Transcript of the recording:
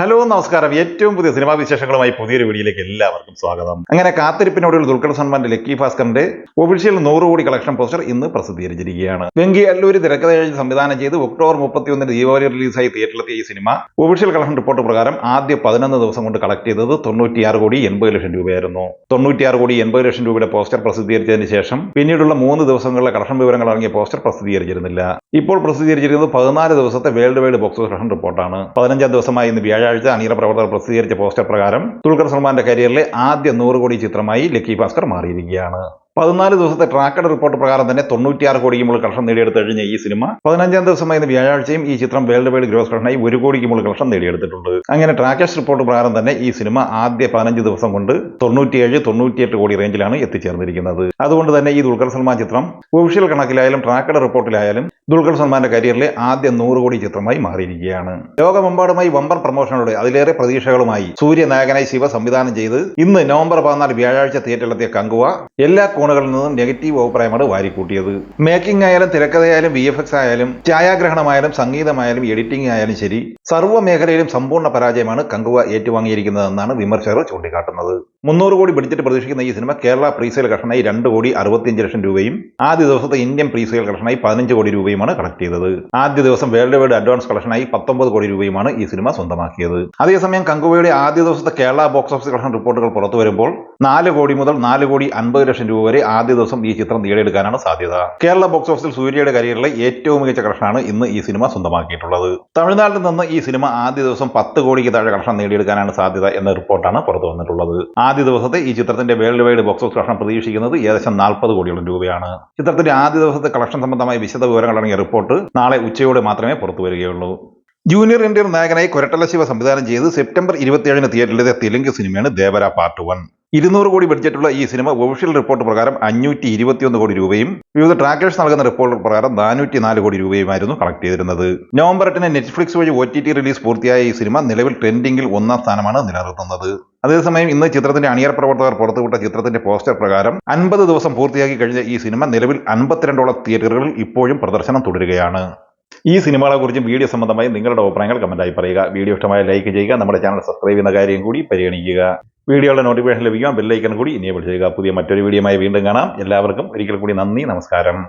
Hello നമസ്കാരം. ഏറ്റവും പുതിയ സിനിമാ വിശേഷങ്ങളുമായി പുതിയൊരു വീഡിയോയിലേക്ക് എല്ലാവർക്കും സ്വാഗതം. അങ്ങനെ കാത്തിരിപ്പിനോടുള്ള ദുൽഖർ സൽമാന്റെ ലക്കി ഭാസ്കറിന്റെ ഒഫീഷ്യൽ 100 കോടി കളക്ഷൻ പോസ്റ്റർ ഇന്ന് പ്രസിദ്ധീകരിച്ചിരിക്കുകയാണ്. വെങ്കി അല്ലൂരി തിരക്കഥ എഴുതി സംവിധാനം ചെയ്ത് ഒക്ടോബർ 31 ദീപാവലി റിലീസായി തിയേറ്ററിലെത്തിയ ഈ സിനിമ ഒഫീഷ്യൽ കളക്ഷൻ റിപ്പോർട്ട് പ്രകാരം ആദ്യ 11 ദിവസം കൊണ്ട് കളക്ട് ചെയ്തത് 96 കോടി 80 ലക്ഷം രൂപയായിരുന്നു. 96 കോടി 80 ലക്ഷം രൂപയുടെ പോസ്റ്റർ പ്രസിദ്ധീകരിച്ചതിന് ശേഷം പിന്നീടുള്ള 3 ദിവസങ്ങളിലെ കളക്ഷൻ വിവരങ്ങൾ അടങ്ങിയ പോസ്റ്റർ പ്രസിദ്ധീകരിച്ചിരുന്നില്ല. ഇപ്പോൾ പ്രസിദ്ധീകരിച്ചിരിക്കുന്നത് 14 ദിവസത്തെ world wide box office collection റിപ്പോർട്ടാണ്. 15 ദിവസമായി ഇന്ന് വ്യാഴാഴ്ച അണിയറ പ്രവർത്തകർ പ്രസിദ്ധീകരിച്ച പോസ്റ്റർ പ്രകാരം ദുൽഖർ സൽമാന്റെ കരിയറിലെ ആദ്യ 100 കോടി ചിത്രമായി ലക്കി ഭാസ്കർ മാറിയിരിക്കുകയാണ്. 14 ദിവസത്തെ ട്രാക്കഡ് റിപ്പോർട്ട് പ്രകാരം തന്നെ 96 കോടിക്ക് മുകളിൽ കളക്ഷൻ നേടിയെടുത്ത് കഴിഞ്ഞ ഈ സിനിമ 15-ാം ദിവസമായ വ്യാഴാഴ്ചയും ഈ ചിത്രം വേൾഡ് വൈഡ് ഗ്രോസ് കളക്ഷനായി 1 കോടിക്ക് മുകളിൽ കളക്ഷൻ നേടിയെടുത്തിട്ടുണ്ട്. അങ്ങനെ ട്രാക്കേഴ്സ് റിപ്പോർട്ട് പ്രകാരം തന്നെ ഈ സിനിമ ആദ്യ 15 ദിവസം കൊണ്ട് 97-98 കോടി റേഞ്ചിലാണ് എത്തിച്ചേർന്നിരിക്കുന്നത്. അതുകൊണ്ട് തന്നെ ഈ ദുൽഖർ സൽമാൻ ചിത്രം ഒഫീഷ്യൽ കണക്കിലായാലും ട്രാക്കഡ് റിപ്പോർട്ടിലായാലും ദുൽഖർ സൽമാന്റെ കരിയറിലെ ആദ്യ 100 കോടി ചിത്രമായി മാറിയിരിക്കുകയാണ്. ലോകമെമ്പാടുമായി വമ്പർ പ്രമോഷനോടെ അതിലേറെ പ്രതീക്ഷകളുമായി സൂര്യ നായകനായി ശിവ സംവിധാനം ചെയ്ത് ഇന്ന് നവംബർ 14 വ്യാഴാഴ്ച തിയേറ്ററിലെത്തിയ കങ്കുവ എല്ലാ കോണുകളിൽ നിന്നും നെഗറ്റീവ് അഭിപ്രായമാണ് വാരിക്കൂട്ടിയത്. മേക്കിംഗ് ആയാലും തിരക്കഥയായാലും VFX ആയാലും ഛായാഗ്രഹണമായാലും സംഗീതമായാലും എഡിറ്റിംഗ് ആയാലും ശരി, സർവ്വ മേഖലയിലും സമ്പൂർണ്ണ പരാജയമാണ് കങ്കുവ ഏറ്റുവാങ്ങിയിരിക്കുന്നതെന്നാണ് വിമർശകർ ചൂണ്ടിക്കാട്ടുന്നത്. 300 കോടി ബഡ്ജറ്റ് പ്രതീക്ഷിക്കുന്ന ഈ സിനിമ കേരള പ്രീസെയിൽ കളക്ഷനായി 2 കോടി 65 ലക്ഷം രൂപയും ആദ്യ ദിവസത്തെ ഇന്ത്യൻ പ്രീസെയിൽ കളക്ഷനായി 15 കോടി രൂപയുമാണ് കളക്ട് ചെയ്തത്. ആദ്യ ദിവസം വേൾഡ് വൈഡ് അഡ്വാൻസ് കളക്ഷനായി 19 കോടി രൂപയുമാണ് ഈ സിനിമ സ്വന്തമാക്കിയത്. അതേസമയം കങ്കുവയുടെ ആദ്യ ദിവസത്തെ കേരള ബോക്സ് ഓഫീസ് കളക്ഷൻ റിപ്പോർട്ടുകൾ പുറത്തു വരുമ്പോൾ 4 കോടി മുതൽ 4 കോടി 50 ലക്ഷം രൂപ വരെ ആദ്യ ദിവസം ഈ ചിത്രം നേടിയെടുക്കാനാണ് സാധ്യത. കേരള ബോക്സ് ഓഫീസിൽ സൂര്യയുടെ കരിയറിലെ ഏറ്റവും മികച്ച കളക്ഷനാണ് ഇന്ന് ഈ സിനിമ സ്വന്തമാക്കിയിട്ടുള്ളത്. തമിഴ്നാട്ടിൽ നിന്ന് ഈ സിനിമ ആദ്യ ദിവസം 10 കോടിക്ക് താഴെ കളക്ഷൻ നേടിയെടുക്കാനാണ് സാധ്യത എന്ന റിപ്പോർട്ടാണ് പുറത്തു വന്നിട്ടുള്ളത്. ആദ്യ ദിവസത്തെ ഈ ചിത്രത്തിന്റെ world wide box office collection പ്രതീക്ഷിക്കുന്നത് ഏകദേശം 40 കോടിയോളം രൂപയാണ്. ചിത്രത്തിന്റെ ആദ്യ ദിവസത്തെ കളക്ഷൻ സംബന്ധമായ വിശദ വിവരങ്ങൾ അടങ്ങിയ റിപ്പോർട്ട് നാളെ ഉച്ചയോടെ മാത്രമേ പുറത്തു വരികയുള്ളൂ. ജൂനിയർ എൻടിആർ നായകനായി കൊരട്ടല ശിവ സംവിധാനം ചെയ്ത് സെപ്റ്റംബർ 27 തിയേറ്ററിലെത്തിയ തെലുങ്ക് സിനിമയാണ് ദേവര പാർട്ട് 1. 200 കോടി ബഡ്ജറ്റുള്ള ഈ സിനിമ ഒഫീഷ്യൽ റിപ്പോർട്ട് പ്രകാരം 521 കോടി രൂപയും വിവിധ ട്രാക്കേഴ്സ് നൽകുന്ന റിപ്പോർട്ട് പ്രകാരം 404 കോടി രൂപയുമായിരുന്നു കളക്ട് ചെയ്തിരുന്നത്. നവംബർ 8 നെറ്റ്ഫ്ലിക്സ് വഴി OTT റിലീസ് പൂർത്തിയായ ഈ സിനിമ നിലവിൽ ട്രെൻഡിംഗിൽ 1ാം സ്ഥാനമാണ് നിലനിർത്തുന്നത്. അതേസമയം ഇന്ന് ചിത്രത്തിന്റെ അണിയറ പ്രവർത്തകർ പുറത്തുവിട്ട ചിത്രത്തിന്റെ പോസ്റ്റർ പ്രകാരം 50 ദിവസം പൂർത്തിയാക്കി കഴിഞ്ഞ ഈ സിനിമ നിലവിൽ 52ഓളം തിയേറ്ററുകളിൽ ഇപ്പോഴും പ്രദർശനം തുടരുകയാണ്. ഈ സിനിമകളെ കുറിച്ചും വീഡിയോ സംബന്ധമായി നിങ്ങളുടെ അഭിപ്രായങ്ങൾ കമന്റായി പറയുക. വീഡിയോ ഇഷ്ടമായ ലൈക്ക് ചെയ്യുക. നമ്മുടെ ചാനൽ സബ്സ്ക്രൈബ് ചെയ്യുന്ന കാര്യം കൂടി പരിഗണിക്കുക. വീഡിയോയുടെ നോട്ടിഫിക്കേഷൻ ലഭിക്കാൻ ബെൽ ഐക്കൺ കൂടി എനേബിൾ ചെയ്യുക. പുതിയ മറ്റൊരു വീഡിയോയുമായി വീണ്ടും കാണാം. എല്ലാവർക്കും ഒരിക്കൽ കൂടി നന്ദി, നമസ്കാരം.